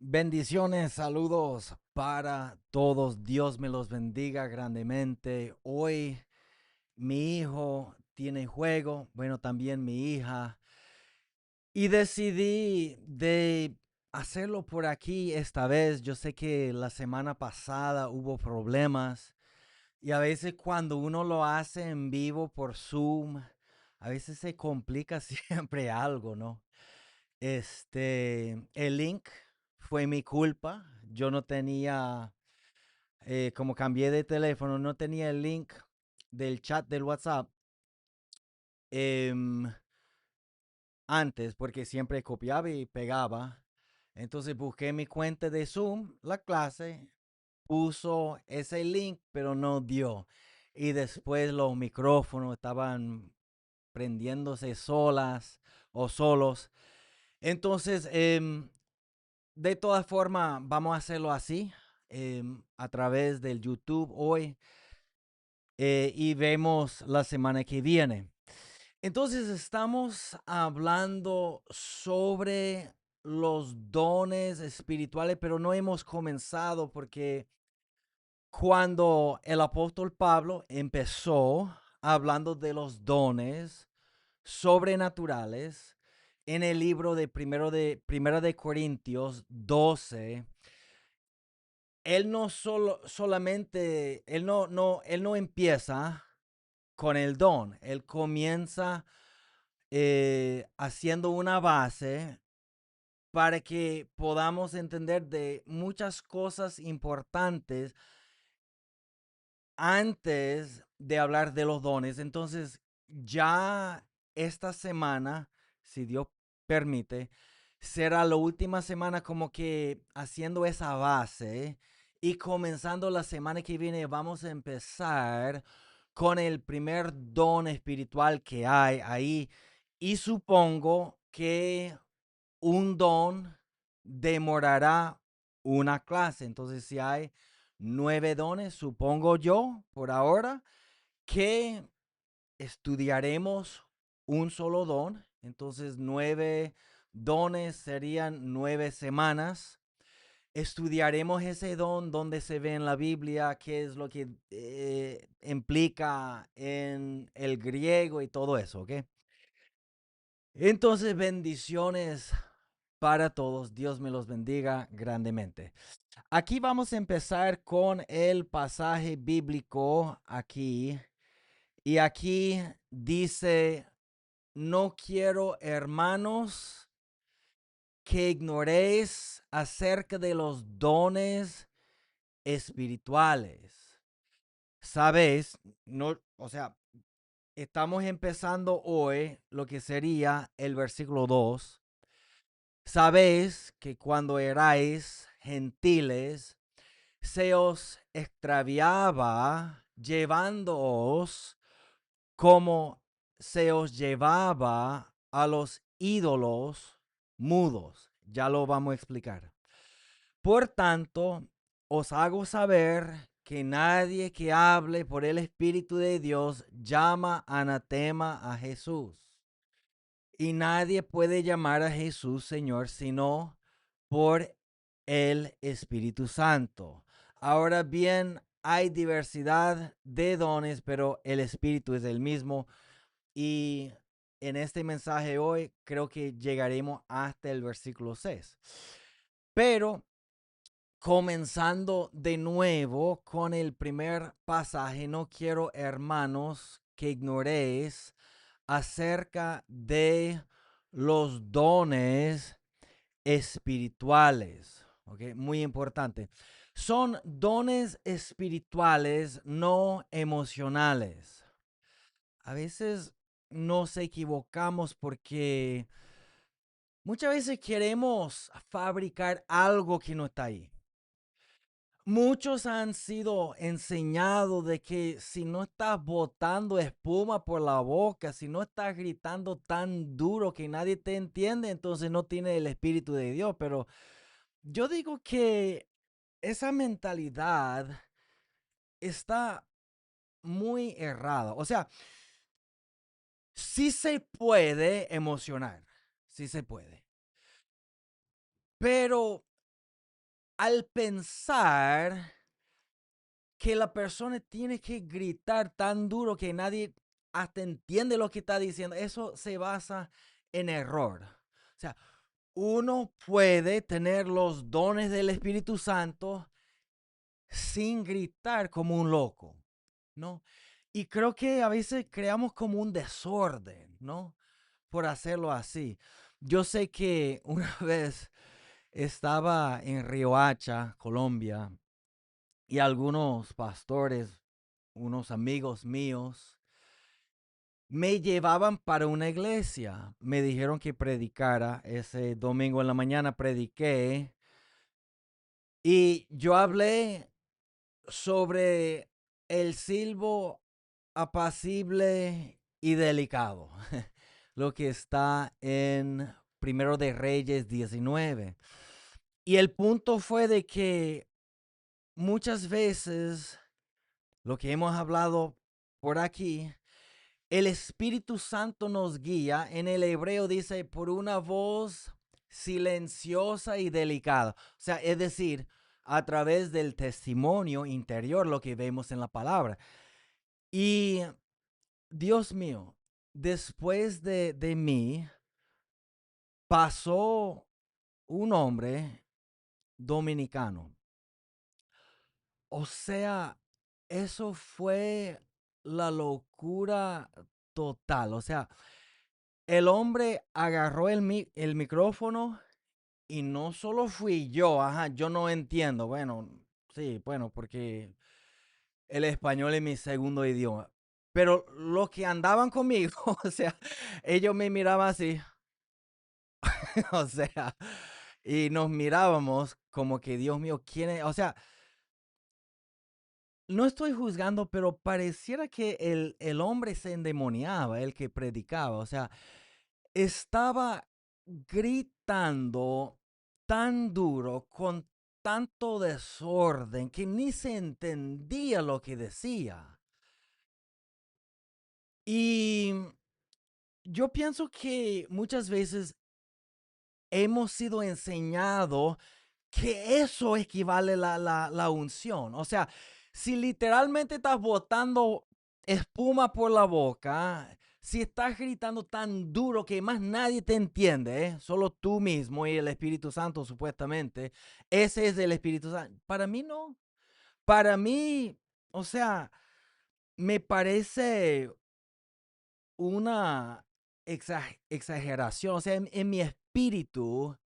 Bendiciones, saludos para todos. Dios me los bendiga grandemente. Hoy mi hijo tiene juego, bueno, también mi hija, y decidí de hacerlo por aquí esta vez. Yo sé que la semana pasada hubo problemas y a veces cuando uno lo hace en vivo por Zoom, a veces se complica siempre algo, ¿no? El link fue mi culpa. Yo no tenía, como cambié de teléfono, no tenía el link del chat del WhatsApp em, antes, porque siempre copiaba y pegaba. Entonces busqué mi cuenta de Zoom, la clase, puso ese link, pero no dio. Y después los micrófonos estaban prendiéndose solas o solos. Entonces, de todas formas, vamos a hacerlo así, a través del YouTube hoy, y vemos la semana que viene. Entonces, estamos hablando sobre los dones espirituales, pero no hemos comenzado porque cuando el apóstol Pablo empezó hablando de los dones sobrenaturales en el libro de Primera de Corintios 12, él no solamente, él no empieza con el don, él comienza haciendo una base para que podamos entender de muchas cosas importantes antes de hablar de los dones. Entonces, ya esta semana, si Dios permite, será la última semana como que haciendo esa base y comenzando la semana que viene vamos a empezar con el primer don espiritual que hay ahí y supongo que un don demorará una clase. Entonces, si hay 9 dones, supongo yo, por ahora, que estudiaremos un solo don. Entonces, 9 dones serían 9 semanas. Estudiaremos ese don, donde se ve en la Biblia, qué es lo que implica en el griego y todo eso, ¿ok? Entonces, bendiciones para todos. Dios me los bendiga grandemente. Aquí vamos a empezar con el pasaje bíblico aquí. Y aquí dice, no quiero, hermanos, que ignoréis acerca de los dones espirituales. Sabéis, no, o sea, estamos empezando hoy lo que sería el versículo 2. Sabéis que cuando erais gentiles, se os extraviaba llevándoos como se os llevaba a los ídolos mudos. Ya lo vamos a explicar. Por tanto, os hago saber que nadie que hable por el Espíritu de Dios llama anatema a Jesús. Y nadie puede llamar a Jesús Señor sino por el Espíritu Santo. Ahora bien, hay diversidad de dones, pero el Espíritu es el mismo. Y en este mensaje hoy creo que llegaremos hasta el versículo 6. Pero comenzando de nuevo con el primer pasaje, no quiero, hermanos, que ignoréis acerca de los dones espirituales. ¿Ok? Muy importante. Son dones espirituales, no emocionales. A veces nos equivocamos porque muchas veces queremos fabricar algo que no está ahí. Muchos han sido enseñados de que si no estás botando espuma por la boca, si no estás gritando tan duro que nadie te entiende, entonces no tienes el Espíritu de Dios. Pero yo digo que esa mentalidad está muy errada. O sea, sí se puede emocionar, sí se puede. Pero al pensar que la persona tiene que gritar tan duro que nadie hasta entiende lo que está diciendo, eso se basa en error. O sea, uno puede tener los dones del Espíritu Santo sin gritar como un loco, ¿no? Y creo que a veces creamos como un desorden, ¿no? Por hacerlo así. Yo sé que una vez estaba en Riohacha, Colombia, y algunos pastores, unos amigos míos, me llevaban para una iglesia. Me dijeron que predicara. Ese domingo en la mañana prediqué y yo hablé sobre el silbo apacible y delicado, lo que está en Primero de Reyes 19. Y el punto fue de que muchas veces lo que hemos hablado por aquí, el Espíritu Santo nos guía. En el hebreo dice por una voz silenciosa y delicada. O sea, es decir, a través del testimonio interior, lo que vemos en la palabra. Y Dios mío, después de mí pasó un hombre dominicano. O sea, eso fue la locura total. O sea, el hombre agarró el micrófono y no solo fui yo, ajá, yo no entiendo. Bueno, sí, bueno, porque el español es mi segundo idioma. Pero los que andaban conmigo, o sea, ellos me miraban así, o sea, y nos mirábamos como que, Dios mío, ¿quién es? O sea, no estoy juzgando, pero pareciera que el hombre se endemoniaba, el que predicaba. O sea, estaba gritando tan duro, con tanto desorden, que ni se entendía lo que decía. Y yo pienso que muchas veces hemos sido enseñados que eso equivale la unción. O sea, si literalmente estás botando espuma por la boca, si estás gritando tan duro que más nadie te entiende, solo tú mismo y el Espíritu Santo supuestamente, ese es el Espíritu Santo. Para mí no. Para mí, o sea, me parece una exageración. O sea, en mi espíritu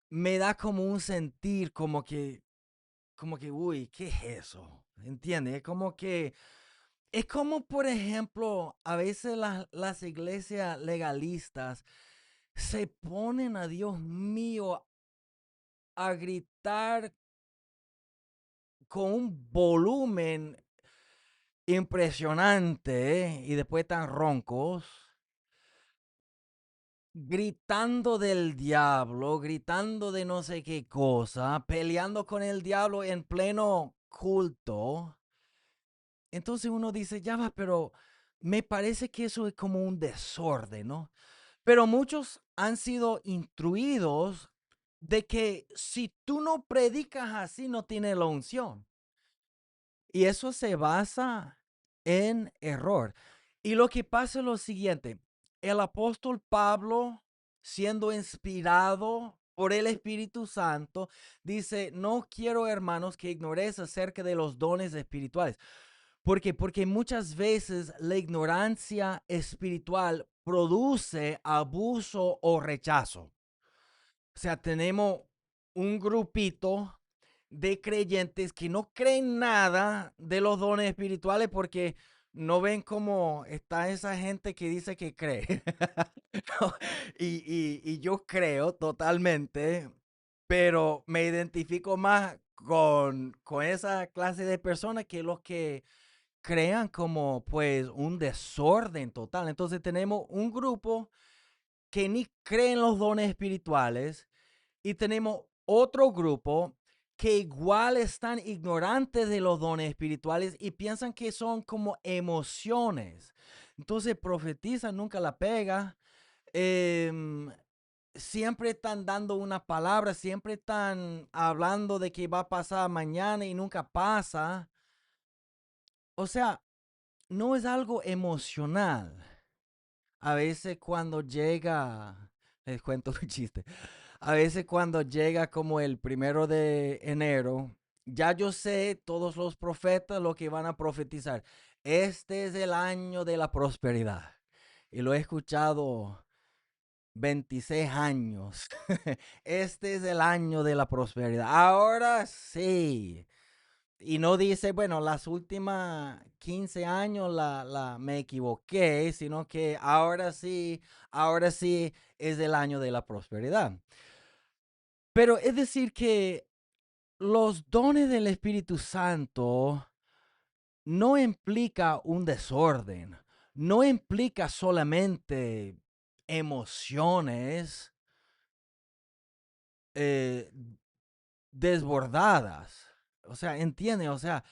me da como un sentir como que, uy, ¿qué es eso? ¿Entiendes? Es como, por ejemplo, a veces las iglesias legalistas se ponen a Dios mío a gritar con un volumen impresionante, y después tan roncos, gritando del diablo, gritando de no sé qué cosa, peleando con el diablo en pleno culto. Entonces uno dice, ya va, pero me parece que eso es como un desorden, ¿no? Pero muchos han sido instruidos de que si tú no predicas así, no tienes la unción. Y eso se basa en error. Y lo que pasa es lo siguiente, el apóstol Pablo, siendo inspirado por el Espíritu Santo, dice, no quiero, hermanos, que ignoréis acerca de los dones espirituales. ¿Por qué? Porque muchas veces la ignorancia espiritual produce abuso o rechazo. O sea, tenemos un grupito de creyentes que no creen nada de los dones espirituales porque no ven cómo está esa gente que dice que cree. ¿No? Y yo creo totalmente, pero me identifico más con esa clase de personas que los que crean como pues un desorden total. Entonces tenemos un grupo que ni creen los dones espirituales y tenemos otro grupo que igual están ignorantes de los dones espirituales y piensan que son como emociones. Entonces profetizan, nunca la pega. siempre están dando una palabra, siempre están hablando de que va a pasar mañana y nunca pasa. O sea, no es algo emocional. A veces cuando llega, les cuento un chiste, a veces cuando llega como el 1 de enero, ya yo sé todos los profetas lo que van a profetizar. Este es el año de la prosperidad. Y lo he escuchado 26 años. Este es el año de la prosperidad. Ahora sí. Y no dice, bueno, las últimas 15 años me equivoqué, sino que ahora sí es el año de la prosperidad. Pero es decir que los dones del Espíritu Santo no implica un desorden, no implica solamente emociones eh, desbordadas. O sea, entiende, o sea,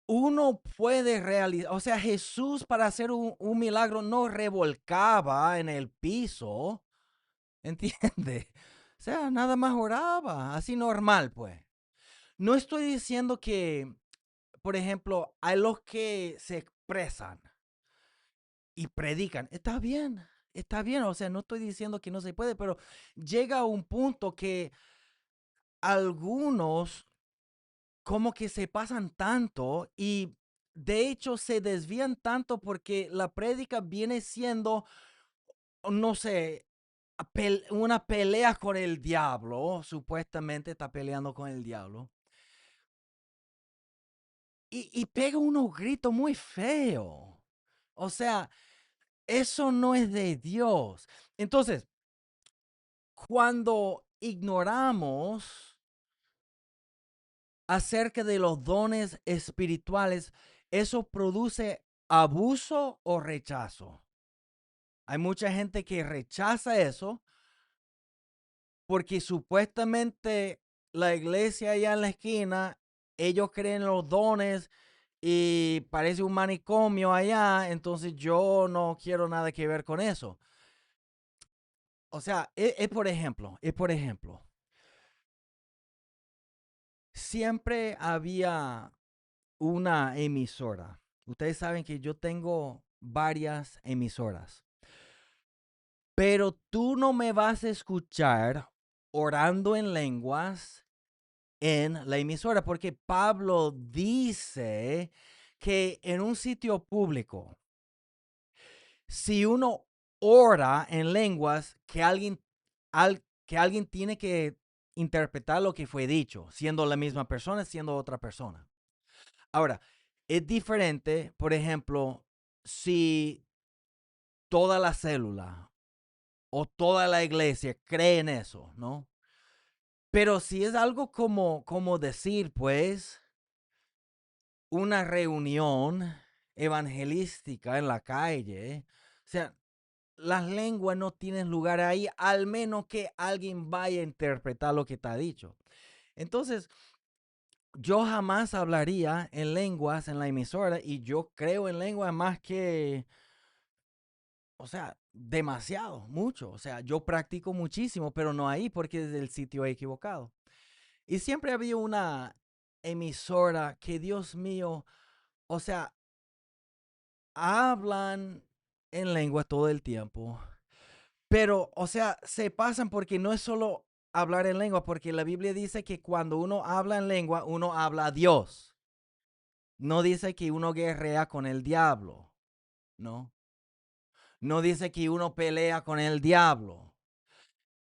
uno puede realizar, o sea, Jesús para hacer un milagro no revolcaba en el piso, ¿entiende? O sea, nada más oraba, así normal, pues. No estoy diciendo que, por ejemplo, hay los que se expresan y predican. Está bien, o sea, no estoy diciendo que no se puede, pero llega a un punto que algunos como que se pasan tanto y de hecho se desvían tanto porque la prédica viene siendo, no sé, una pelea con el diablo, supuestamente está peleando con el diablo, y pega unos gritos muy feos. O sea, eso no es de Dios. Entonces, cuando ignoramos acerca de los dones espirituales, eso produce abuso o rechazo. Hay mucha gente que rechaza eso porque supuestamente la iglesia allá en la esquina, ellos creen en los dones y parece un manicomio allá, entonces yo no quiero nada que ver con eso. O sea, es por ejemplo, siempre había una emisora. Ustedes saben que yo tengo varias emisoras, pero tú no me vas a escuchar orando en lenguas en la emisora, porque Pablo dice que en un sitio público, si uno ora en lenguas, que alguien tiene que interpretar lo que fue dicho, siendo la misma persona, siendo otra persona. Ahora, es diferente, por ejemplo, si toda la célula o toda la iglesia cree en eso, ¿no? Pero si es algo como decir, pues, una reunión evangelística en la calle, o sea, las lenguas no tienen lugar ahí, al menos que alguien vaya a interpretar lo que está dicho. Entonces, yo jamás hablaría en lenguas en la emisora y yo creo en lenguas más que, o sea, demasiado, mucho. O sea, yo practico muchísimo, pero no ahí porque es el sitio equivocado. Y siempre había una emisora que, Dios mío, o sea, hablan en lengua todo el tiempo, pero, o sea, se pasan porque no es solo hablar en lengua, porque la Biblia dice que cuando uno habla en lengua, uno habla a Dios. No dice que uno guerrea con el diablo, ¿no? No dice que uno pelea con el diablo.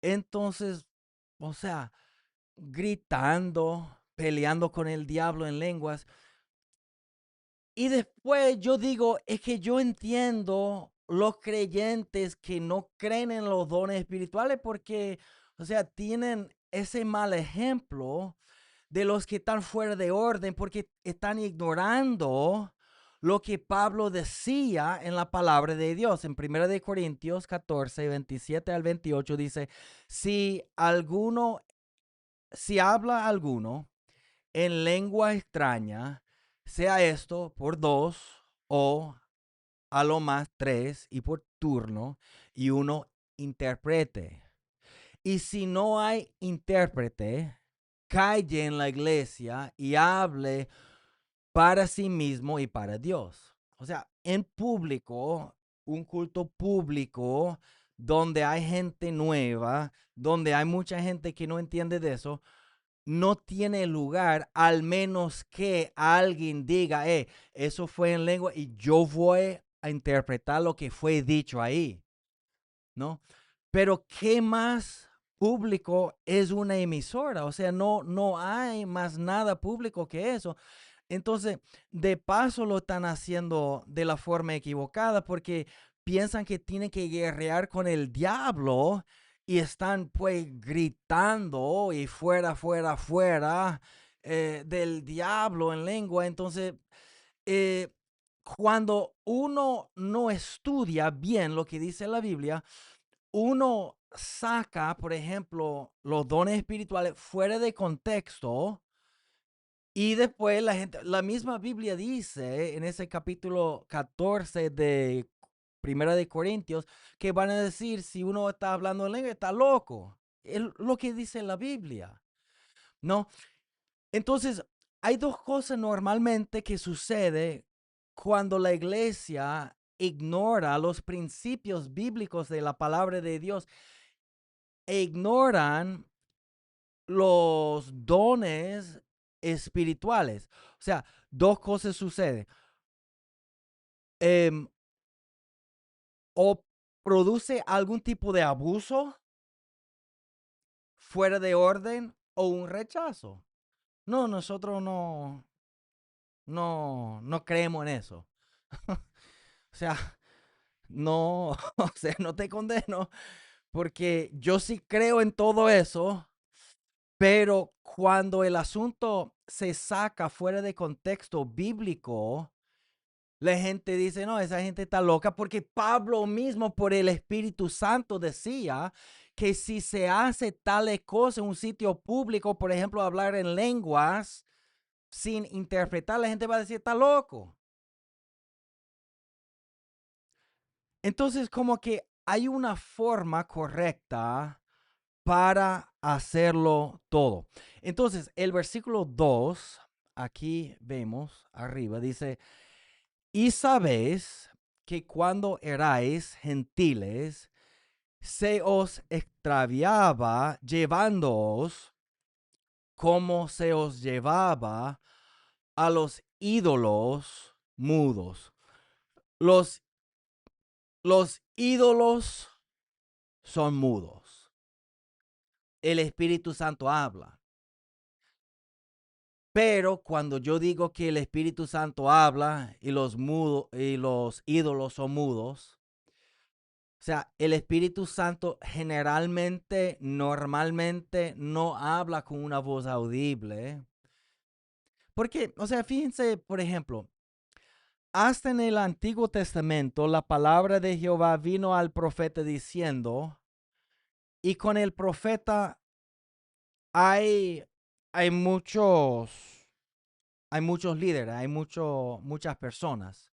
Entonces, o sea, gritando, peleando con el diablo en lenguas. Y después yo digo, es que yo entiendo los creyentes que no creen en los dones espirituales porque, o sea, tienen ese mal ejemplo de los que están fuera de orden porque están ignorando lo que Pablo decía en la palabra de Dios. En 1 Corintios 14, 27 al 28 dice, si habla alguno en lengua extraña, sea esto por dos o a lo más tres y por turno, y uno intérprete. Y si no hay intérprete, calle en la iglesia y hable para sí mismo y para Dios. O sea, en público, un culto público donde hay gente nueva, donde hay mucha gente que no entiende de eso, no tiene lugar al menos que alguien diga, eso fue en lengua y yo voy a interpretar lo que fue dicho ahí, ¿no? Pero ¿qué más público es una emisora? O sea, no hay más nada público que eso. Entonces, de paso lo están haciendo de la forma equivocada porque piensan que tienen que guerrear con el diablo y están pues gritando y fuera, fuera, fuera del diablo en lengua. Entonces, eh, cuando uno no estudia bien lo que dice la Biblia, uno saca, por ejemplo, los dones espirituales fuera de contexto y después la misma Biblia dice en ese capítulo 14 de Primera de Corintios que van a decir si uno está hablando en lengua está loco. Es lo que dice la Biblia, ¿no? Entonces, hay dos cosas normalmente que sucede cuando la iglesia ignora los principios bíblicos de la palabra de Dios e ignoran los dones espirituales. O sea, dos cosas suceden. Em, o produce algún tipo de abuso fuera de orden o un rechazo. No, nosotros no creemos en eso. O sea, no, o sea, no te condeno porque yo sí creo en todo eso, pero cuando el asunto se saca fuera de contexto bíblico, la gente dice, no, esa gente está loca porque Pablo mismo por el Espíritu Santo decía que si se hace tales cosas en un sitio público, por ejemplo, hablar en lenguas sin interpretar, la gente va a decir, está loco. Entonces, como que hay una forma correcta para hacerlo todo. Entonces, el versículo 2, aquí vemos arriba, dice, y sabéis que cuando erais gentiles, se os extraviaba llevándoos como se os llevaba a los ídolos mudos. Los, los ídolos son mudos. El Espíritu Santo habla. Pero cuando yo digo que el Espíritu Santo habla y los ídolos son mudos, o sea, el Espíritu Santo generalmente, normalmente no habla con una voz audible. Porque, o sea, fíjense, por ejemplo, hasta en el Antiguo Testamento la palabra de Jehová vino al profeta diciendo, y con el profeta hay, hay muchos, hay muchos líderes, muchas personas.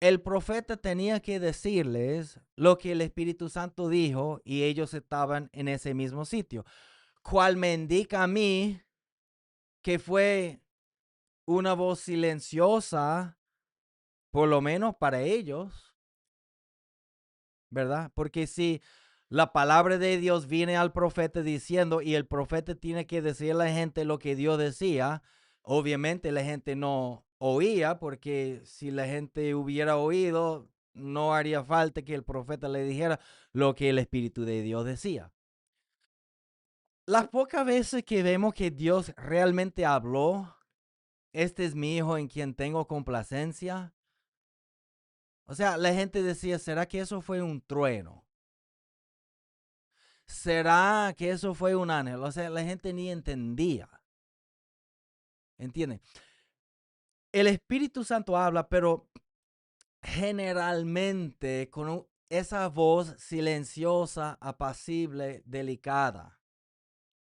El profeta tenía que decirles lo que el Espíritu Santo dijo y ellos estaban en ese mismo sitio. Cual me indica a mí que fue una voz silenciosa, por lo menos para ellos, ¿verdad? Porque si la palabra de Dios viene al profeta diciendo y el profeta tiene que decir a la gente lo que Dios decía, obviamente la gente no oía porque si la gente hubiera oído, no haría falta que el profeta le dijera lo que el Espíritu de Dios decía. Las pocas veces que vemos que Dios realmente habló, este es mi hijo en quien tengo complacencia. O sea, la gente decía, ¿será que eso fue un trueno? ¿Será que eso fue un ángel? O sea, la gente ni entendía. ¿Entienden? El Espíritu Santo habla, pero generalmente con esa voz silenciosa, apacible, delicada.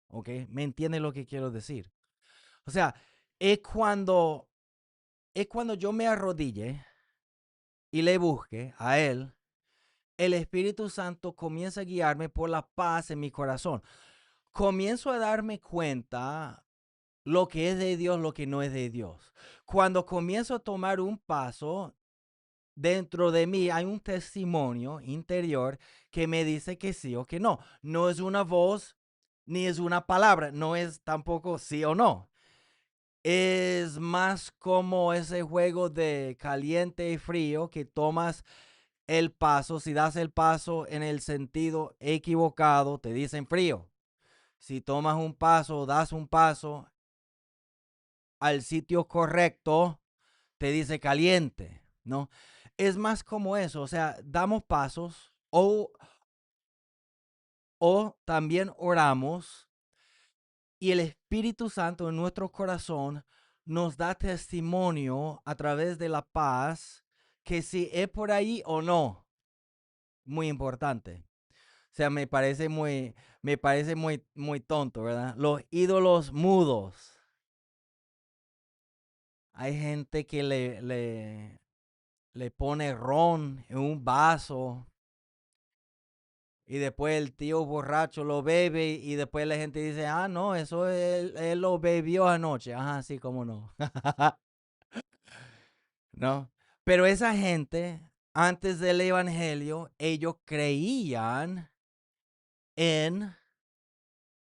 ¿Ok? ¿Me entiende lo que quiero decir? O sea, es cuando, es cuando yo me arrodille y le busque a Él el Espíritu Santo comienza a guiarme por la paz en mi corazón. Comienzo a darme cuenta lo que es de Dios, lo que no es de Dios. Cuando comienzo a tomar un paso, dentro de mí hay un testimonio interior que me dice que sí o que no. No es una voz ni es una palabra, no es tampoco sí o no. Es más como ese juego de caliente y frío que tomas el paso. Si das el paso en el sentido equivocado, te dicen frío. Si tomas un paso, das un paso al sitio correcto, te dice caliente, ¿no? Es más como eso, o sea, damos pasos o también oramos y el Espíritu Santo en nuestro corazón nos da testimonio a través de la paz que si es por ahí o no, muy importante. O sea, me parece muy tonto, ¿verdad? Los ídolos mudos. Hay gente que le pone ron en un vaso y después el tío borracho lo bebe y después la gente dice, ah, no, eso él lo bebió anoche. Ajá, sí, cómo no. ¿No? Pero esa gente, antes del evangelio, ellos creían en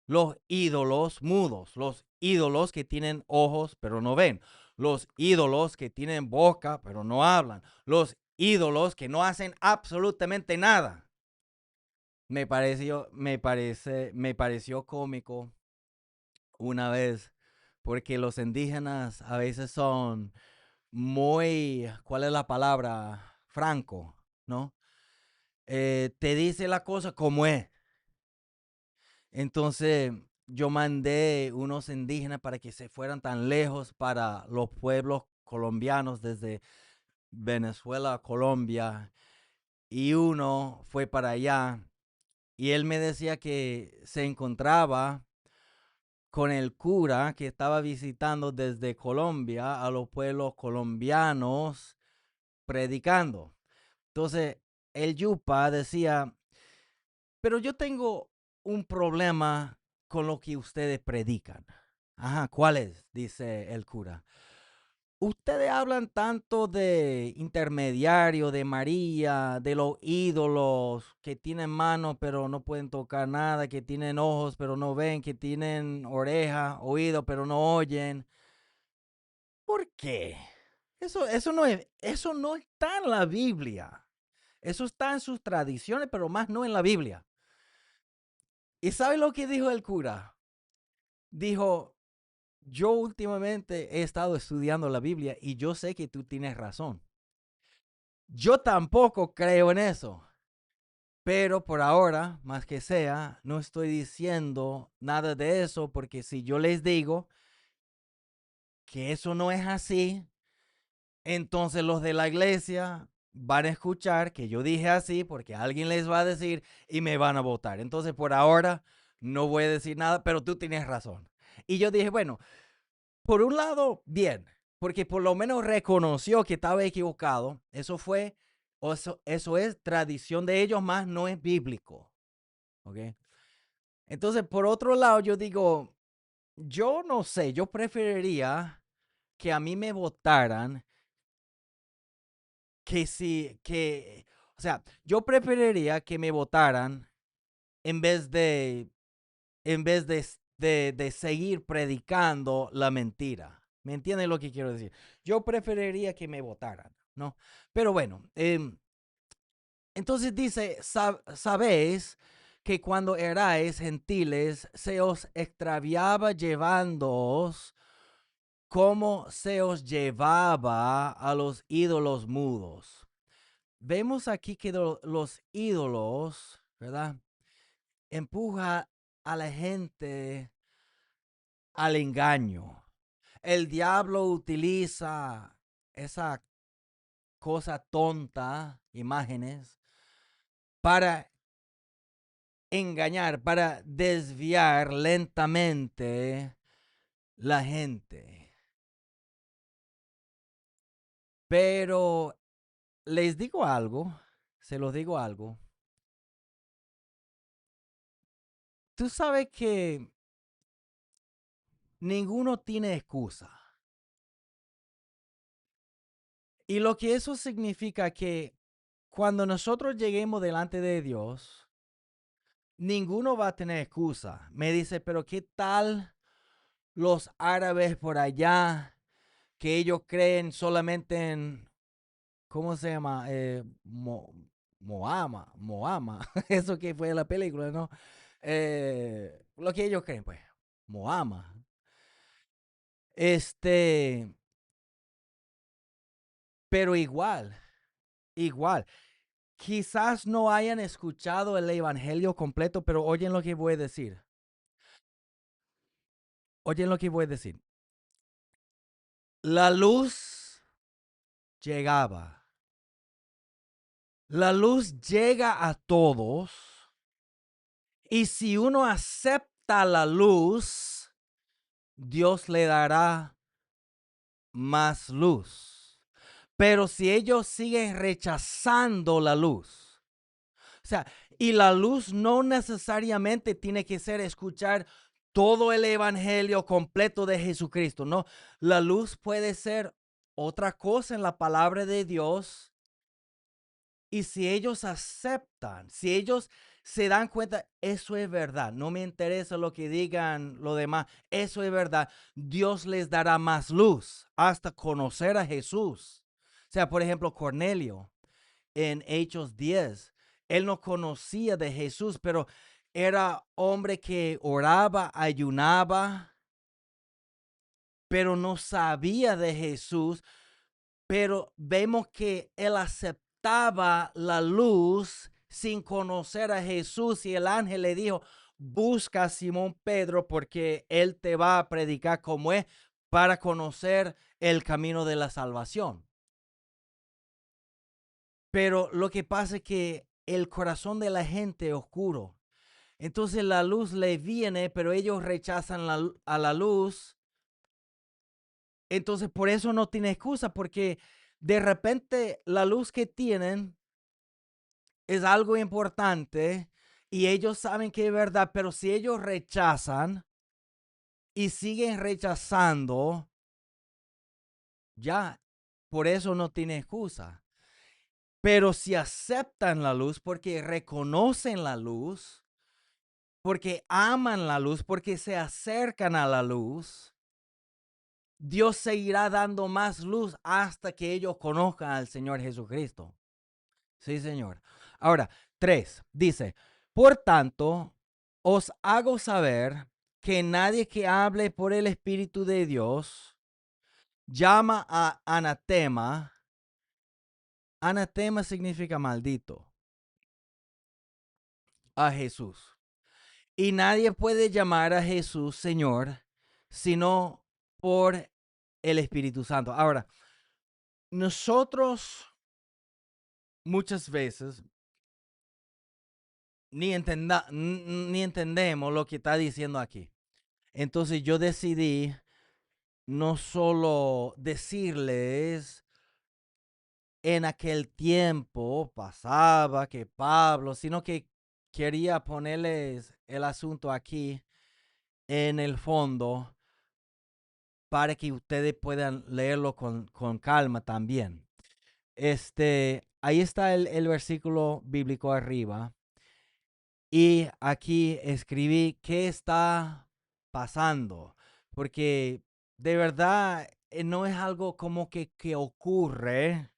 los ídolos mudos, los ídolos que tienen ojos pero no ven, los ídolos que tienen boca pero no hablan, los ídolos que no hacen absolutamente nada. Me pareció cómico una vez porque los indígenas a veces son muy, ¿cuál es la palabra? Franco, ¿no? Te dice la cosa como es. Entonces yo mandé unos indígenas para que se fueran tan lejos para los pueblos colombianos desde Venezuela a Colombia y uno fue para allá y él me decía que se encontraba con el cura que estaba visitando desde Colombia a los pueblos colombianos predicando. Entonces el Yupa decía, pero yo tengo un problema con lo que ustedes predican. Ajá, ¿cuál es? Dice el cura. Ustedes hablan tanto de intermediario, de María, de los ídolos que tienen manos pero no pueden tocar nada, que tienen ojos pero no ven, que tienen orejas, oídos pero no oyen. ¿Por qué? Eso no está en la Biblia. Eso está en sus tradiciones, pero más no en la Biblia. ¿Y sabe lo que dijo el cura? Dijo, yo últimamente he estado estudiando la Biblia y yo sé que tú tienes razón. Yo tampoco creo en eso, pero por ahora, más que sea, no estoy diciendo nada de eso porque si yo les digo que eso no es así, entonces los de la iglesia van a escuchar que yo dije así porque alguien les va a decir y me van a votar. Entonces por ahora no voy a decir nada, pero tú tienes razón. Y yo dije, bueno, por un lado, bien, porque por lo menos reconoció que estaba equivocado. Eso es tradición de ellos, más no es bíblico. ¿Ok? Entonces, por otro lado, yo digo, yo no sé, yo preferiría que a mí me votaran o sea, yo preferiría que me votaran en vez de, de seguir predicando la mentira. ¿Me entienden lo que quiero decir? Yo preferiría que me votaran, ¿no? Pero bueno, entonces dice, sabéis que cuando erais gentiles se os extraviaba llevándoos como se os llevaba a los ídolos mudos. Vemos aquí que los ídolos, ¿verdad? Empuja a la gente al engaño. El diablo utiliza esa cosa tonta, imágenes, para engañar, para desviar lentamente la gente. Pero les digo algo, se los digo algo. tú sabes que ninguno tiene excusa. Y lo que eso significa que cuando nosotros lleguemos delante de Dios, ninguno va a tener excusa. Me dice, pero ¿qué tal los árabes por allá que ellos creen solamente en, ¿cómo se llama? Moama, eso que fue la película, ¿no? Lo que ellos creen, pues, Moama. Este, pero igual. Quizás no hayan escuchado el evangelio completo, pero oyen lo que voy a decir. Oyen lo que voy a decir. La luz llegaba. La luz llega a todos. Y si uno acepta la luz, Dios le dará más luz. Pero si ellos siguen rechazando la luz, o sea, y la luz no necesariamente tiene que ser escuchar todo el evangelio completo de Jesucristo, no. La luz puede ser otra cosa en la palabra de Dios. Y si ellos aceptan, si ellos se dan cuenta, eso es verdad, no me interesa lo que digan los demás, eso es verdad, Dios les dará más luz hasta conocer a Jesús. O sea, por ejemplo, Cornelio en Hechos 10, él no conocía de Jesús, pero era hombre que oraba, ayunaba, pero no sabía de Jesús. Pero vemos que él aceptaba la luz sin conocer a Jesús, y el ángel le dijo, busca a Simón Pedro porque él te va a predicar como es para conocer el camino de la salvación. Pero lo que pasa es que el corazón de la gente es oscuro. Entonces la luz le viene, pero ellos rechazan a la luz. Entonces por eso no tiene excusa, porque de repente la luz que tienen es algo importante y ellos saben que es verdad, pero si ellos rechazan y siguen rechazando, ya, por eso no tiene excusa. Pero si aceptan la luz porque reconocen la luz, porque aman la luz, porque se acercan a la luz, Dios seguirá dando más luz hasta que ellos conozcan al Señor Jesucristo. Sí, Señor. Ahora, 3, dice, por tanto, os hago saber que nadie que hable por el Espíritu de Dios llama a anatema. Anatema significa maldito a Jesús. Y nadie puede llamar a Jesús Señor sino por el Espíritu Santo. Ahora, nosotros muchas veces ni entendemos lo que está diciendo aquí. Entonces yo decidí no solo decirles en aquel tiempo pasaba que Pablo, sino que quería ponerles el asunto aquí en el fondo para que ustedes puedan leerlo con calma también. Ahí está el versículo bíblico arriba. Y aquí escribí qué está pasando, porque de verdad no es algo como que ocurre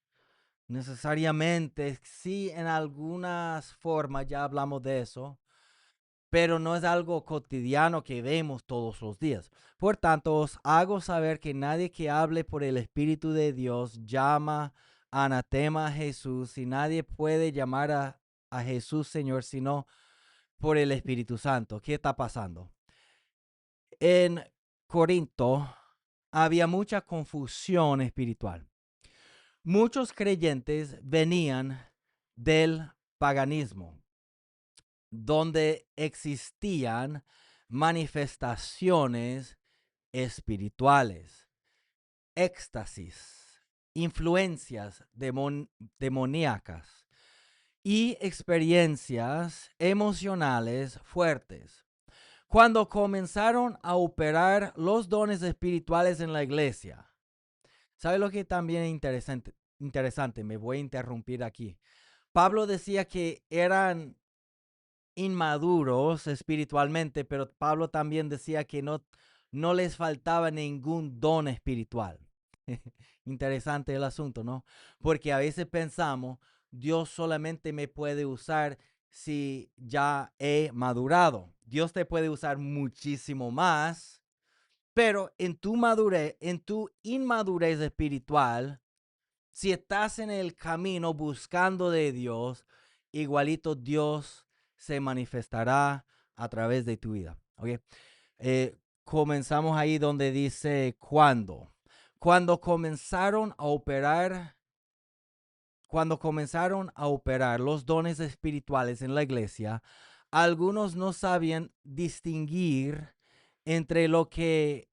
necesariamente. Sí, en algunas formas ya hablamos de eso, pero no es algo cotidiano que vemos todos los días. Por tanto, os hago saber que nadie que hable por el Espíritu de Dios llama anatema a Jesús, y nadie puede llamar a Jesús Señor sino por el Espíritu Santo. ¿Qué está pasando? En Corinto había mucha confusión espiritual. Muchos creyentes venían del paganismo, donde existían manifestaciones espirituales, éxtasis, influencias demoníacas y experiencias emocionales fuertes. Cuando comenzaron a operar los dones espirituales en la iglesia. ¿Sabe lo que también es interesante? Interesante, me voy a interrumpir aquí. Pablo decía que eran inmaduros espiritualmente, pero Pablo también decía que no les faltaba ningún don espiritual. Interesante el asunto, ¿no? Porque a veces pensamos, Dios solamente me puede usar si ya he madurado. Dios te puede usar muchísimo más, pero en tu madurez, en tu inmadurez espiritual, si estás en el camino buscando de Dios, igualito Dios se manifestará a través de tu vida. ¿Okay? Comenzamos ahí donde dice cuándo. Cuando comenzaron a operar los dones espirituales en la iglesia, algunos no sabían distinguir entre lo que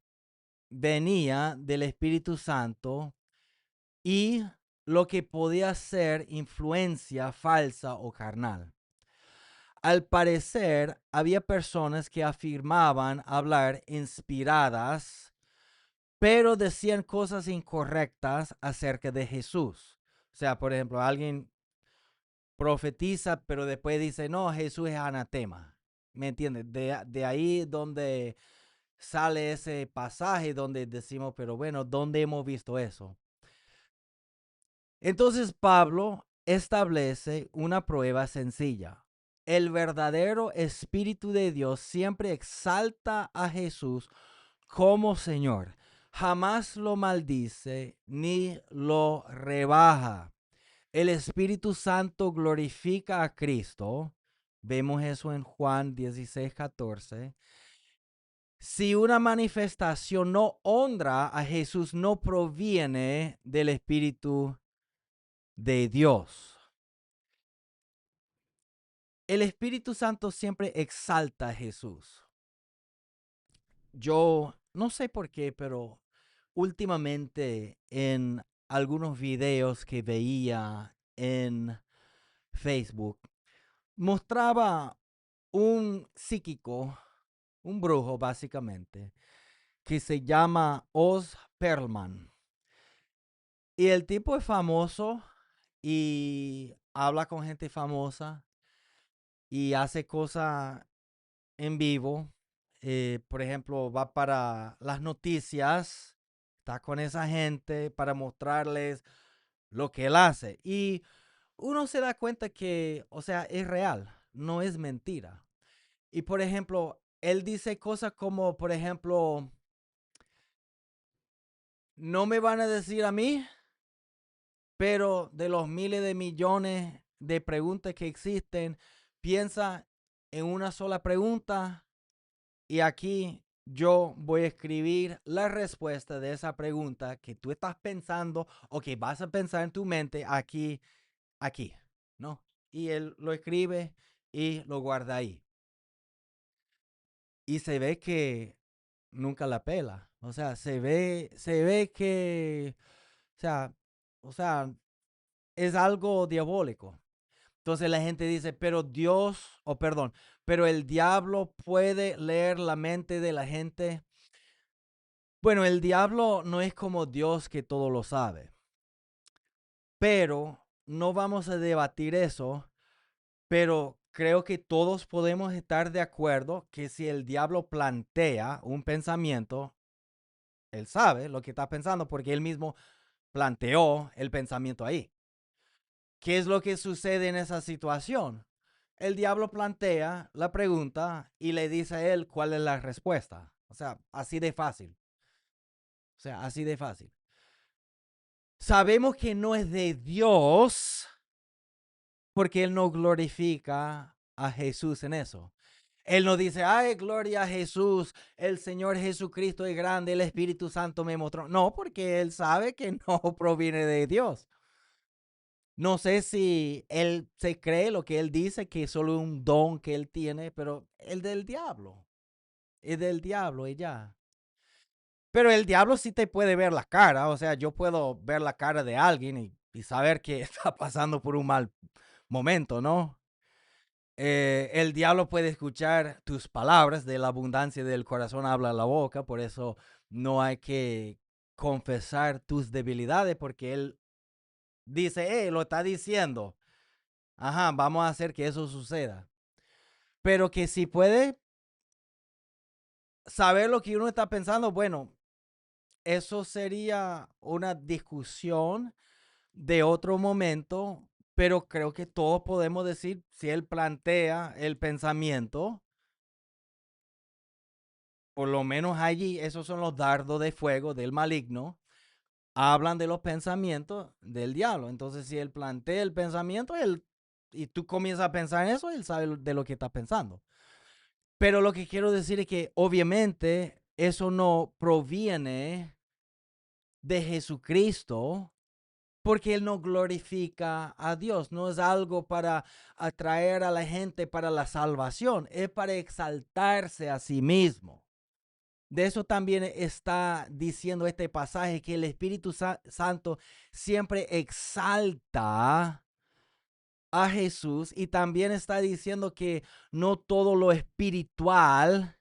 venía del Espíritu Santo y lo que podía ser influencia falsa o carnal. Al parecer, había personas que afirmaban hablar inspiradas, pero decían cosas incorrectas acerca de Jesús. O sea, por ejemplo, alguien profetiza, pero después dice, no, Jesús es anatema. ¿Me entiendes? De ahí donde sale ese pasaje donde decimos, pero bueno, ¿dónde hemos visto eso? Entonces Pablo establece una prueba sencilla. El verdadero Espíritu de Dios siempre exalta a Jesús como Señor. Jamás lo maldice ni lo rebaja. El Espíritu Santo glorifica a Cristo. Vemos eso en Juan 16:14. Si una manifestación no honra a Jesús, no proviene del Espíritu de Dios. El Espíritu Santo siempre exalta a Jesús. Yo no sé por qué, pero últimamente en algunos videos que veía en Facebook, mostraba un psíquico, un brujo básicamente, que se llama Oz Perlman. Y el tipo es famoso y habla con gente famosa y hace cosas en vivo. Por ejemplo, va para las noticias, está con esa gente para mostrarles lo que él hace. Y uno se da cuenta que, o sea, es real, no es mentira. Y por ejemplo, él dice cosas como, por ejemplo, no me van a decir a mí, pero de los miles de millones de preguntas que existen, piensa en una sola pregunta y aquí yo voy a escribir la respuesta de esa pregunta que tú estás pensando o que vas a pensar en tu mente aquí, ¿no? Y él lo escribe y lo guarda ahí. Y se ve que nunca la pela. O sea, se ve que, o sea, o sea, es algo diabólico. Entonces la gente dice, pero Dios, o perdón, pero el diablo puede leer la mente de la gente. Bueno, el diablo no es como Dios que todo lo sabe, pero no vamos a debatir eso, pero creo que todos podemos estar de acuerdo que si el diablo plantea un pensamiento, él sabe lo que está pensando porque él mismo planteó el pensamiento ahí. ¿Qué es lo que sucede en esa situación? El diablo plantea la pregunta y le dice a él cuál es la respuesta. O sea, así de fácil. O sea, así de fácil. Sabemos que no es de Dios porque Él no glorifica a Jesús en eso. Él no dice, ay, gloria a Jesús, el Señor Jesucristo es grande, el Espíritu Santo me mostró. No, porque Él sabe que no proviene de Dios. No sé si Él se cree lo que Él dice, que es solo un don que Él tiene, pero el del diablo. Es del diablo y ya. Pero el diablo sí te puede ver la cara, o sea, yo puedo ver la cara de alguien y saber que está pasando por un mal momento, ¿no? El diablo puede escuchar tus palabras, de la abundancia del corazón habla la boca, por eso no hay que confesar tus debilidades, porque él dice, lo está diciendo, ajá, vamos a hacer que eso suceda. Pero que si puede saber lo que uno está pensando, bueno, eso sería una discusión de otro momento, pero creo que todos podemos decir, si él plantea el pensamiento, por lo menos allí, esos son los dardos de fuego del maligno, hablan de los pensamientos del diablo. Entonces, si él plantea el pensamiento, y tú comienzas a pensar en eso, él sabe de lo que está pensando. Pero lo que quiero decir es que obviamente eso no proviene de Jesucristo, porque él no glorifica a Dios, no es algo para atraer a la gente para la salvación, es para exaltarse a sí mismo. De eso también está diciendo este pasaje, que el Espíritu Santo siempre exalta a Jesús, y también está diciendo que no todo lo espiritual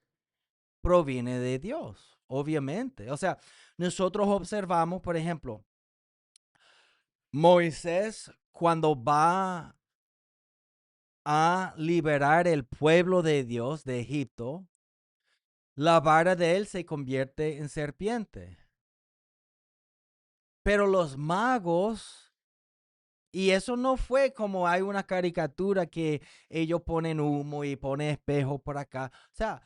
proviene de Dios, obviamente. O sea, nosotros observamos, por ejemplo, Moisés cuando va a liberar el pueblo de Dios de Egipto, la vara de él se convierte en serpiente. Pero los magos, y eso no fue como hay una caricatura que ellos ponen humo y ponen espejo por acá. O sea,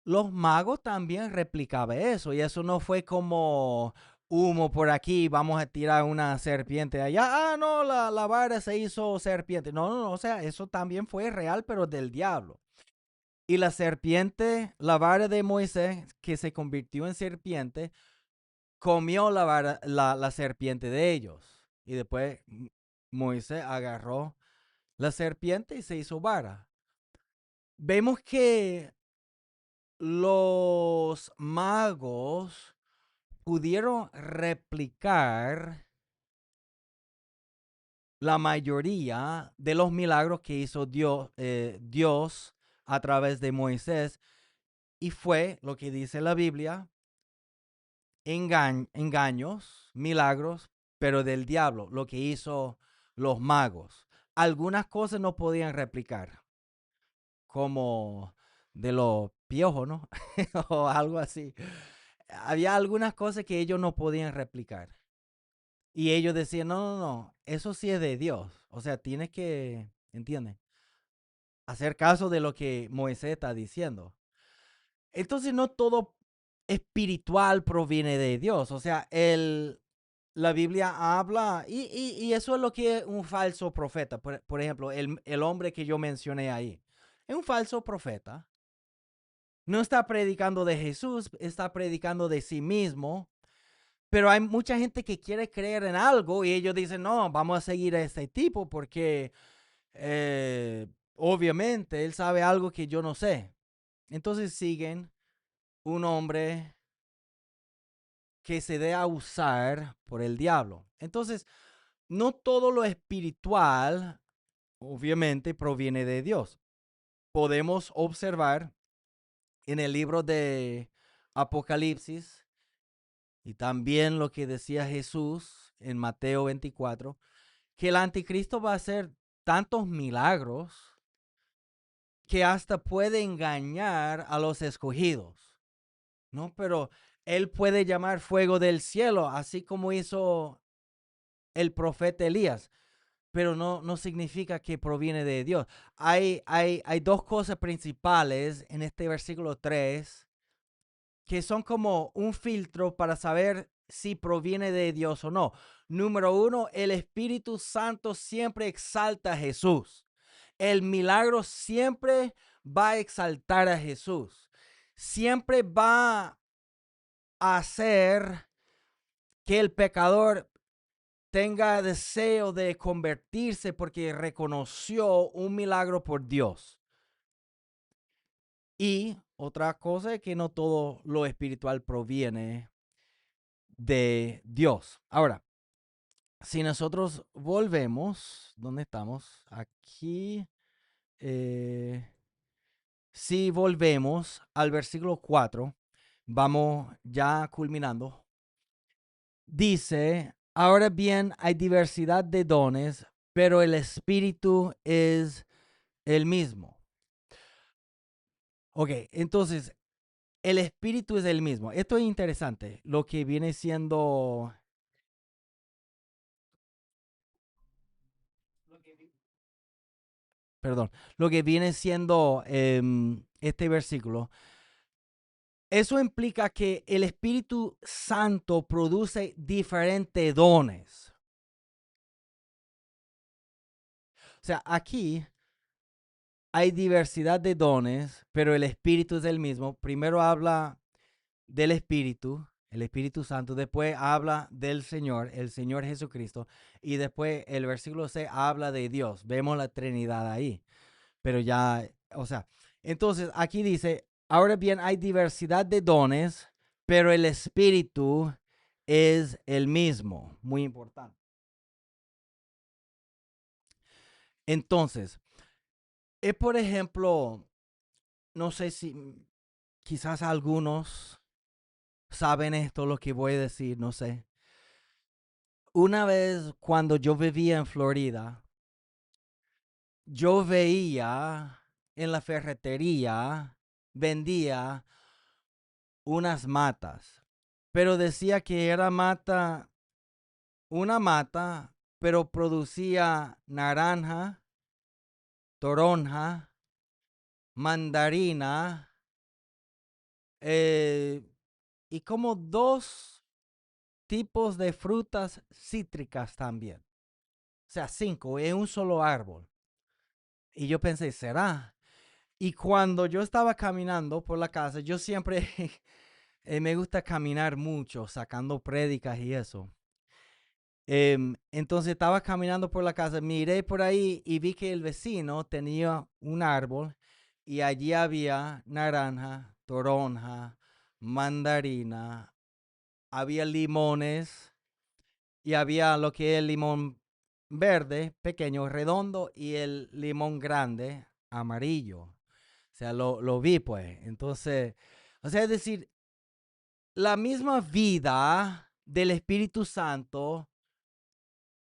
los magos también replicaban eso, y eso no fue como humo por aquí, vamos a tirar una serpiente allá. Ah, no, la vara se hizo serpiente. No, no, no, o sea, eso también fue real, pero del diablo. Y la serpiente, la vara de Moisés, que se convirtió en serpiente, comió la serpiente de ellos. Y después Moisés agarró la serpiente y se hizo vara. Vemos que los magos pudieron replicar la mayoría de los milagros que hizo Dios a través de Moisés, y fue lo que dice la Biblia, engaños, milagros, pero del diablo, lo que hizo los magos. Algunas cosas no podían replicar, como de los piojos, ¿no? O algo así. Había algunas cosas que ellos no podían replicar. Y ellos decían, no, no, no, eso sí es de Dios. O sea, tienes que, ¿entiendes? Hacer caso de lo que Moisés está diciendo. Entonces, no todo espiritual proviene de Dios. O sea, la Biblia habla, y eso es lo que es un falso profeta. Por ejemplo, el hombre que yo mencioné ahí. Es un falso profeta. No está predicando de Jesús, está predicando de sí mismo. Pero hay mucha gente que quiere creer en algo y ellos dicen, no, vamos a seguir a este tipo porque obviamente él sabe algo que yo no sé. Entonces siguen un hombre que se dé a usar por el diablo. Entonces, no todo lo espiritual, obviamente, proviene de Dios. Podemos observar en el libro de Apocalipsis, y también lo que decía Jesús en Mateo 24, que el anticristo va a hacer tantos milagros que hasta puede engañar a los escogidos, ¿no? Pero él puede llamar fuego del cielo, así como hizo el profeta Elías, pero no significa que proviene de Dios. Hay dos cosas principales en este versículo 3 que son como un filtro para saber si proviene de Dios o no. Número uno, el Espíritu Santo siempre exalta a Jesús. El milagro siempre va a exaltar a Jesús. Siempre va a hacer que el pecador tenga deseo de convertirse porque reconoció un milagro por Dios. Y otra cosa es que no todo lo espiritual proviene de Dios. Ahora, si nosotros volvemos, ¿dónde estamos? Aquí si volvemos al versículo 4, vamos ya culminando. Dice, ahora bien, hay diversidad de dones, pero el Espíritu es el mismo. Ok, entonces, el Espíritu es el mismo. Esto es interesante, lo que viene siendo... Perdón, lo que viene siendo este versículo. Eso implica que el Espíritu Santo produce diferentes dones. O sea, aquí hay diversidad de dones, pero el Espíritu es el mismo. Primero habla del Espíritu, el Espíritu Santo, después habla del Señor, el Señor Jesucristo, y después el versículo 6 habla de Dios. Vemos la Trinidad ahí, pero ya, o sea, entonces aquí dice, ahora bien hay diversidad de dones, pero el Espíritu es el mismo. Muy importante. Entonces, por ejemplo, no sé si quizás algunos saben esto, lo que voy a decir, no sé. Una vez cuando yo vivía en Florida, yo veía en la ferretería, vendía unas matas, pero decía que era una mata, pero producía naranja, toronja, mandarina, eh, y como dos tipos de frutas cítricas también. O sea, 5 en un solo árbol. Y yo pensé, ¿será? Y cuando yo estaba caminando por la casa, yo siempre me gusta caminar mucho, sacando prédicas y eso. Entonces estaba caminando por la casa, miré por ahí y vi que el vecino tenía un árbol y allí había naranja, toronja, mandarina, había limones y había lo que es el limón verde, pequeño, redondo, y el limón grande, amarillo. O sea, lo vi pues. Entonces, o sea, es decir, la misma vida del Espíritu Santo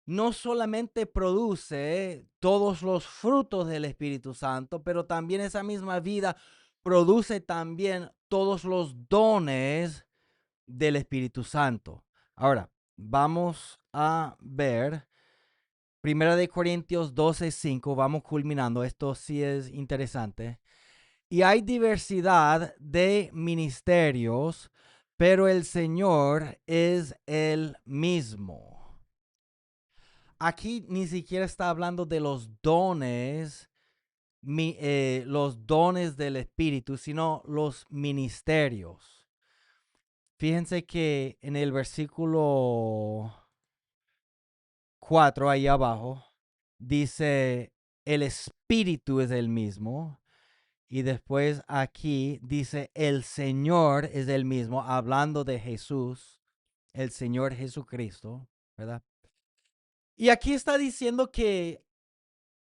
no solamente produce todos los frutos del Espíritu Santo, pero también esa misma vida produce también todos los dones del Espíritu Santo. Ahora, vamos a ver 1 Corintios 12:5, vamos culminando, esto sí es interesante. Y hay diversidad de ministerios, pero el Señor es el mismo. Aquí ni siquiera está hablando de los dones del Espíritu, sino los ministerios. Fíjense que en el versículo 4 ahí abajo dice, el Espíritu es el mismo. Y después aquí dice, el Señor es el mismo, hablando de Jesús, el Señor Jesucristo, ¿verdad? Y aquí está diciendo que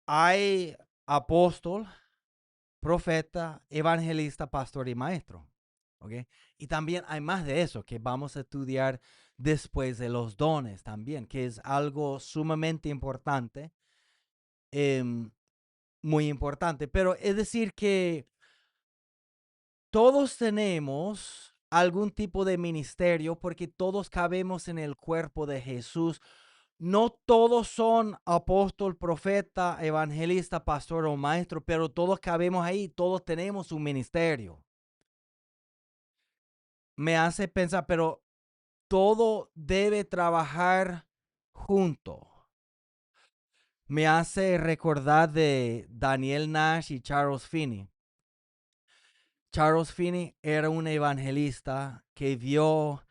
hay apóstol, profeta, evangelista, pastor y maestro. ¿Ok? Y también hay más de eso que vamos a estudiar después de los dones también, que es algo sumamente importante, em, muy importante. Pero es decir que todos tenemos algún tipo de ministerio porque todos cabemos en el cuerpo de Jesús. No todos son apóstol, profeta, evangelista, pastor o maestro, pero todos cabemos ahí, todos tenemos un ministerio. Me hace pensar, pero todo debe trabajar junto. Me hace recordar de Daniel Nash y Charles Finney. Charles Finney era un evangelista que vio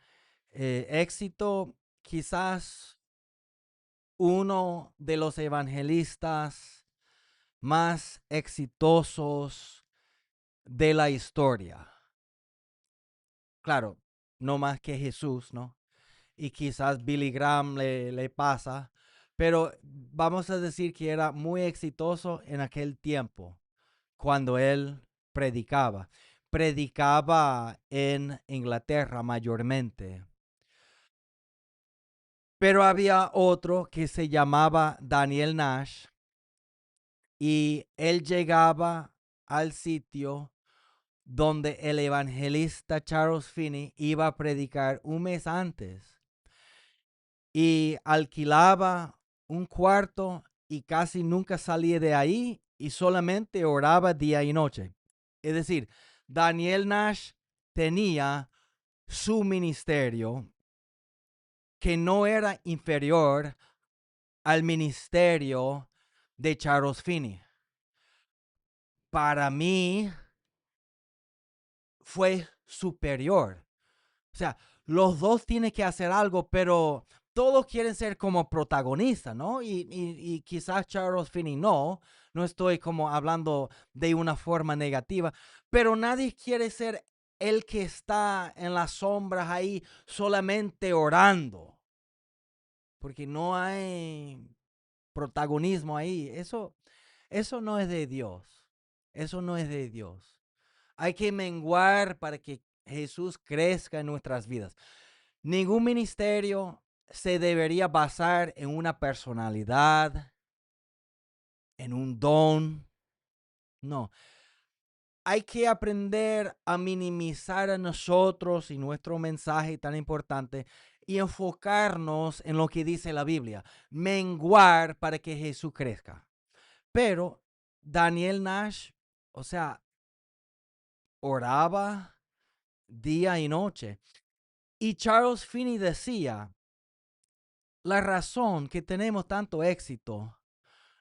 éxito, quizás uno de los evangelistas más exitosos de la historia. Claro, no más que Jesús, ¿no? Y quizás Billy Graham le pasa, pero vamos a decir que era muy exitoso en aquel tiempo cuando él predicaba. Predicaba en Inglaterra mayormente. Pero había otro que se llamaba Daniel Nash y él llegaba al sitio donde el evangelista Charles Finney iba a predicar un mes antes y alquilaba un cuarto y casi nunca salía de ahí y solamente oraba día y noche. Es decir, Daniel Nash tenía su ministerio que no era inferior al ministerio de Charles Finney. Para mí fue superior. O sea, los dos tienen que hacer algo, pero todos quieren ser como protagonistas, ¿no? Y quizás Charles Finney no estoy como hablando de una forma negativa, pero nadie quiere ser el que está en las sombras ahí solamente orando, porque no hay protagonismo ahí. Eso no es de Dios. Eso no es de Dios. Hay que menguar para que Jesús crezca en nuestras vidas. Ningún ministerio se debería basar en una personalidad, en un don. No. Hay que aprender a minimizar a nosotros y nuestro mensaje tan importante y enfocarnos en lo que dice la Biblia. Menguar para que Jesús crezca. Pero Daniel Nash, o sea, oraba día y noche. Y Charles Finney decía, la razón que tenemos tanto éxito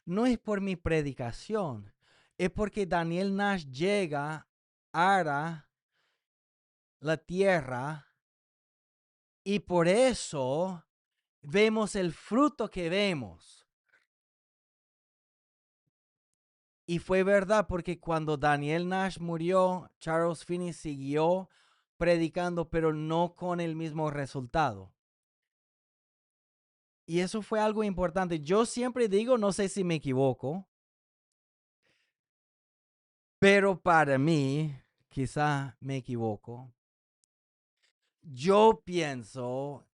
no es por mi predicación, es porque Daniel Nash llega, ara la tierra y por eso vemos el fruto que vemos. Y fue verdad porque cuando Daniel Nash murió, Charles Finney siguió predicando, pero no con el mismo resultado. Y eso fue algo importante. Yo siempre digo, no sé si me equivoco, pero para mí, quizá me equivoco, yo pienso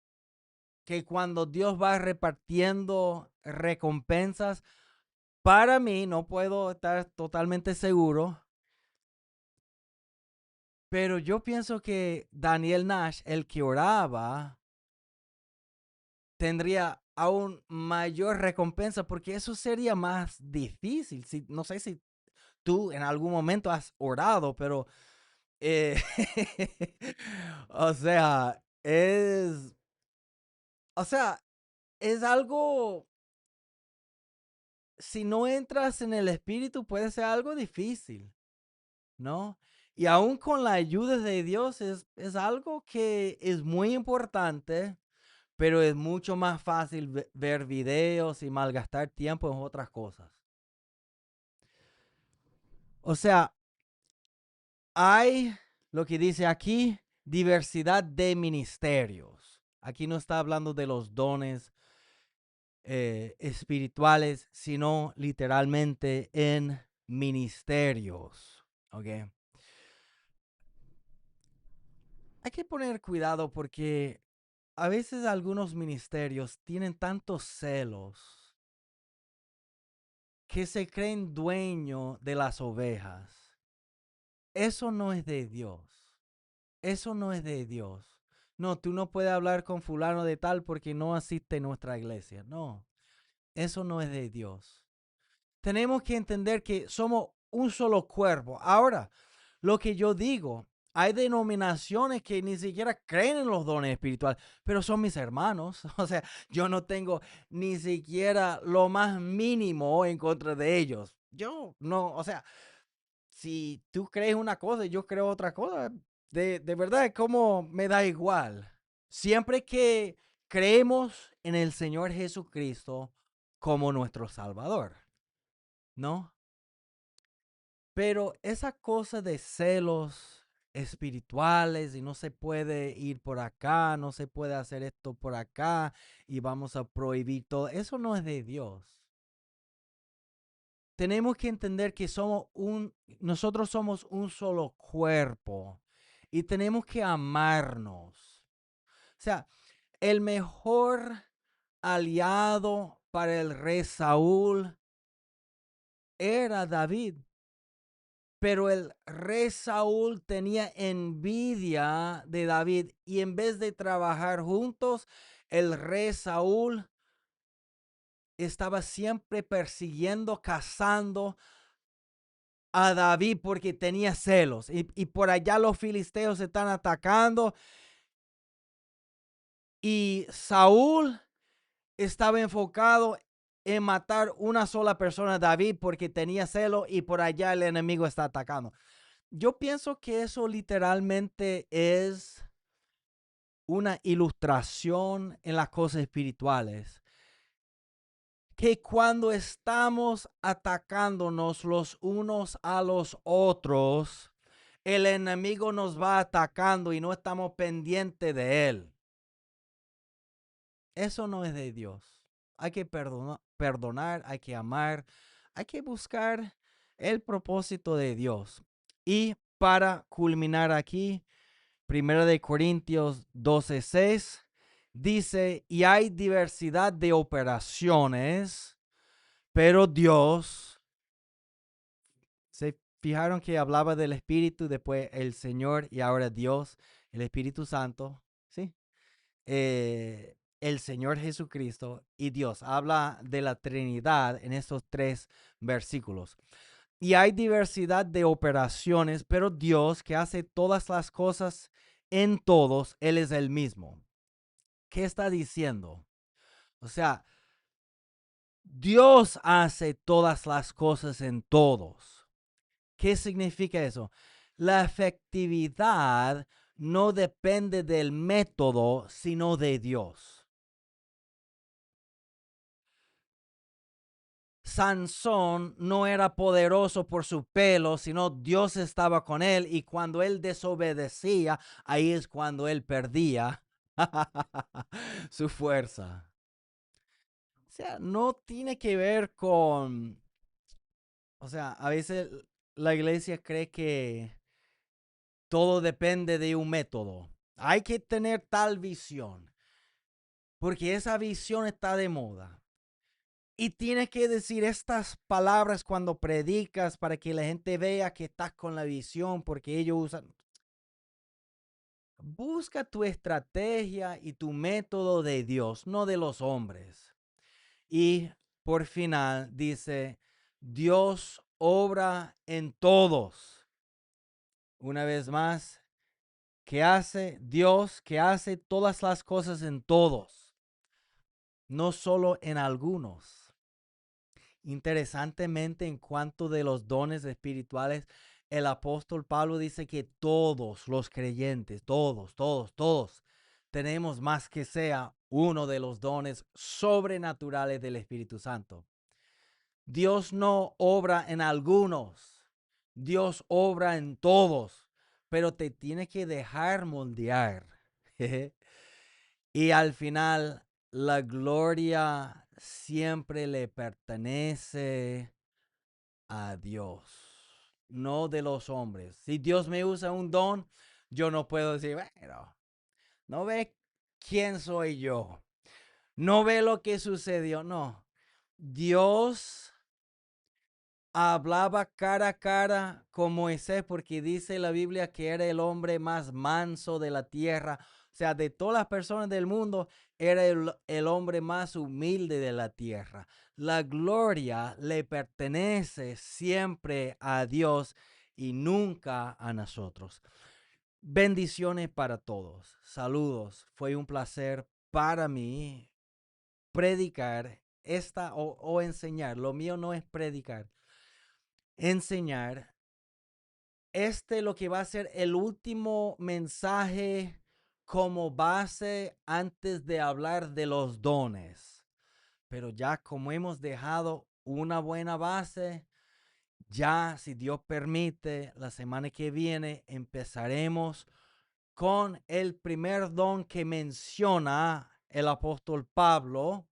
que cuando Dios va repartiendo recompensas, para mí, no puedo estar totalmente seguro, pero yo pienso que Daniel Nash, el que oraba, tendría aún mayor recompensa porque eso sería más difícil. Si, no sé si tú en algún momento has orado, pero eh, o sea, o sea, es algo, si no entras en el espíritu puede ser algo difícil, ¿no? Y aún con la ayuda de Dios es algo que es muy importante, pero es mucho más fácil ver videos y malgastar tiempo en otras cosas. O sea, hay lo que dice aquí, diversidad de ministerios. Aquí no está hablando de los dones espirituales, sino literalmente en ministerios. ¿Ok? Hay que poner cuidado porque a veces algunos ministerios tienen tantos celos que se creen dueño de las ovejas. Eso no es de Dios. Eso no es de Dios. No, tú no puedes hablar con fulano de tal porque no asiste a nuestra iglesia. No, eso no es de Dios. Tenemos que entender que somos un solo cuerpo. Ahora, lo que yo digo, hay denominaciones que ni siquiera creen en los dones espirituales, pero son mis hermanos. O sea, yo no tengo ni siquiera lo más mínimo en contra de ellos. Yo no, o sea, si tú crees una cosa y yo creo otra cosa, de verdad, como me da igual. Siempre que creemos en el Señor Jesucristo como nuestro Salvador, ¿no? Pero esa cosa de celos espirituales y no se puede ir por acá, no se puede hacer esto por acá y vamos a prohibir todo. Eso no es de Dios. Tenemos que entender que nosotros somos un solo cuerpo y tenemos que amarnos. O sea, el mejor aliado para el rey Saúl era David. Pero el rey Saúl tenía envidia de David y en vez de trabajar juntos, el rey Saúl estaba siempre persiguiendo, cazando a David porque tenía celos. Y por allá los filisteos están atacando y Saúl estaba enfocado en matar una sola persona, David, porque tenía celos y por allá el enemigo está atacando. Yo pienso que eso literalmente es una ilustración en las cosas espirituales. Que cuando estamos atacándonos los unos a los otros, el enemigo nos va atacando y no estamos pendientes de él. Eso no es de Dios. Hay que perdonar, hay que amar, hay que buscar el propósito de Dios. Y para culminar aquí, 1 Corintios 12:6 dice, y hay diversidad de operaciones, pero Dios, ¿se fijaron que hablaba del Espíritu, después el Señor y ahora Dios, el Espíritu Santo? ¿Sí? El Señor Jesucristo y Dios. Habla de la Trinidad en estos 3 versículos. Y hay diversidad de operaciones, pero Dios que hace todas las cosas en todos, Él es el mismo. ¿Qué está diciendo? O sea, Dios hace todas las cosas en todos. ¿Qué significa eso? La efectividad no depende del método, sino de Dios. Sansón no era poderoso por su pelo, sino Dios estaba con él y cuando él desobedecía, ahí es cuando él perdía su fuerza. O sea, no tiene que ver con, o sea, a veces la iglesia cree que todo depende de un método. Hay que tener tal visión, porque esa visión está de moda. Y tienes que decir estas palabras cuando predicas para que la gente vea que estás con la visión, porque ellos usan. Busca tu estrategia y tu método de Dios, no de los hombres. Y por final dice, Dios obra en todos. Una vez más, que hace Dios, que hace todas las cosas en todos, no solo en algunos. Interesantemente, en cuanto de los dones espirituales, el apóstol Pablo dice que todos los creyentes, todos, tenemos más que sea uno de los dones sobrenaturales del Espíritu Santo. Dios no obra en algunos, Dios obra en todos, pero te tiene que dejar moldear. Y al final, la gloria siempre le pertenece a Dios, no de los hombres. Si Dios me usa un don, yo no puedo decir, bueno, no ve quién soy yo, no ve lo que sucedió. No, Dios hablaba cara a cara con Moisés porque dice la Biblia que era el hombre más manso de la tierra. O sea, de todas las personas del mundo, era el hombre más humilde de la tierra. La gloria le pertenece siempre a Dios y nunca a nosotros. Bendiciones para todos. Saludos. Fue un placer para mí predicar o enseñar. Lo mío no es predicar. Enseñar lo que va a ser el último mensaje como base antes de hablar de los dones. Pero ya como hemos dejado una buena base, Ya, si Dios permite, la semana que viene empezaremos con el primer don que menciona el apóstol Pablo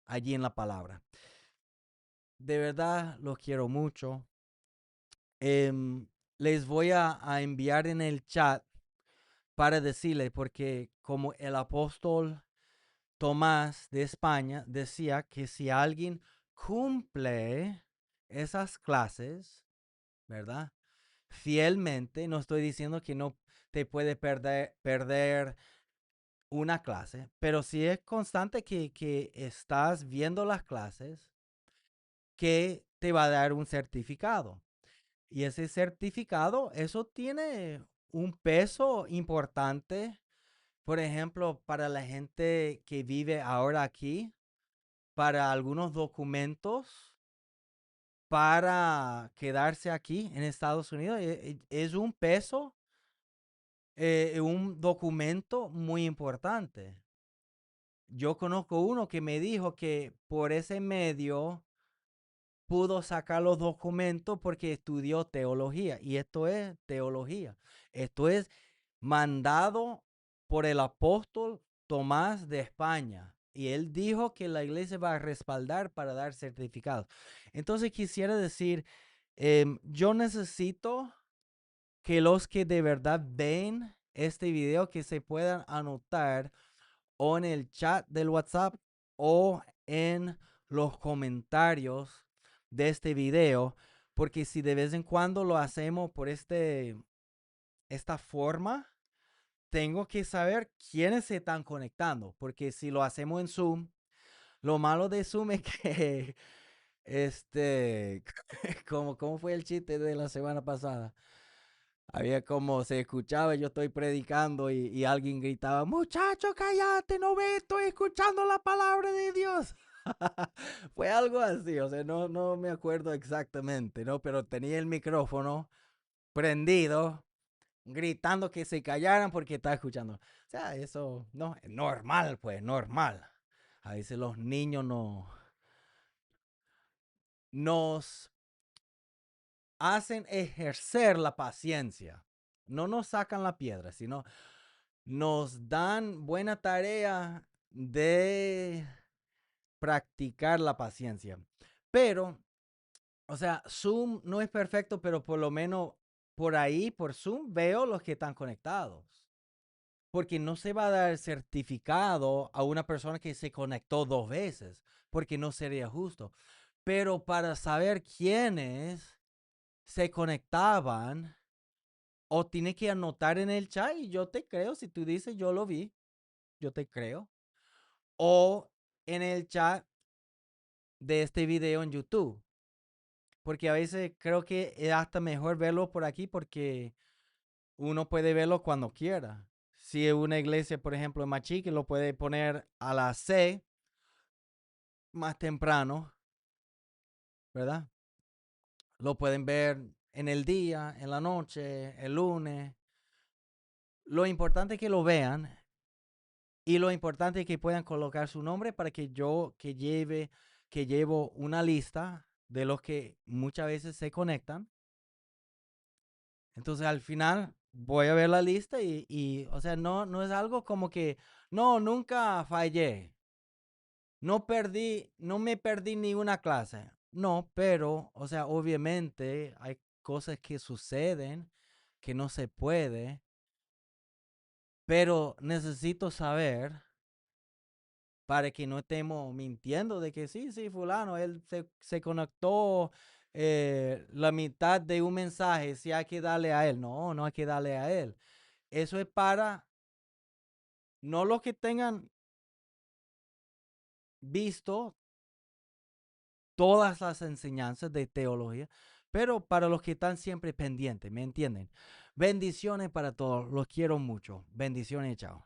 allí en la palabra. De verdad los quiero mucho. Les voy a enviar en el chat para decirles, porque como el apóstol Tomás de España decía que si alguien cumple esas clases, ¿verdad? Fielmente, no estoy diciendo que no te puede perder una clase, pero si es constante que estás viendo las clases, que te va a dar un certificado. Y ese certificado, eso tiene un peso importante, por ejemplo, para la gente que vive ahora aquí, para algunos documentos, para quedarse aquí en Estados Unidos, es un peso, un documento muy importante. Yo conozco uno que me dijo que por ese medio pudo sacar los documentos porque estudió teología. Y esto es teología. Esto es mandado por el apóstol Tomás de España. Y él dijo que la iglesia va a respaldar para dar certificados. Entonces quisiera decir, yo necesito que los que de verdad ven este video, que se puedan anotar o en el chat del WhatsApp o en los comentarios de este video, porque si de vez en cuando lo hacemos por esta forma, tengo que saber quiénes se están conectando, porque si lo hacemos en Zoom, lo malo de Zoom es que, este, ¿cómo fue el chiste de la semana pasada? Había como se escuchaba, yo estoy predicando y alguien gritaba, muchacho, cállate, no ve, estoy escuchando la palabra de Dios. Fue algo así, o sea, no me acuerdo exactamente, ¿no? Pero tenía el micrófono prendido, gritando que se callaran porque estaba escuchando. O sea, eso, no, es normal, pues, normal. A veces los niños no, nos hacen ejercer la paciencia. No nos sacan la piedra, sino nos dan buena tarea de practicar la paciencia. Pero, o sea, Zoom no es perfecto, pero por lo menos por ahí, por Zoom, veo los que están conectados. Porque no se va a dar certificado a una persona que se conectó 2 veces, porque no sería justo. Pero para saber quiénes se conectaban, o tiene que anotar en el chat y yo te creo, si tú dices yo lo vi, yo te creo. O en el chat de este video en YouTube. Porque a veces creo que es hasta mejor verlo por aquí porque uno puede verlo cuando quiera. Si es una iglesia, por ejemplo, en Machique, lo puede poner a las 6 más temprano, ¿verdad? Lo pueden ver en el día, en la noche, el lunes. Lo importante es que lo vean y lo importante es que puedan colocar su nombre para que yo que llevo una lista de los que muchas veces se conectan. Entonces al final voy a ver la lista o sea, no es algo como que, no, nunca fallé, no me perdí ni una clase. No, pero, o sea, obviamente hay cosas que suceden que no se puede, pero necesito saber para que no estemos mintiendo de que sí, fulano, él se conectó la mitad de un mensaje, si hay que darle a él. No hay que darle a él. Eso es para no los que tengan visto todas las enseñanzas de teología, pero para los que están siempre pendientes, ¿me entienden? Bendiciones para todos, los quiero mucho. Bendiciones, chao.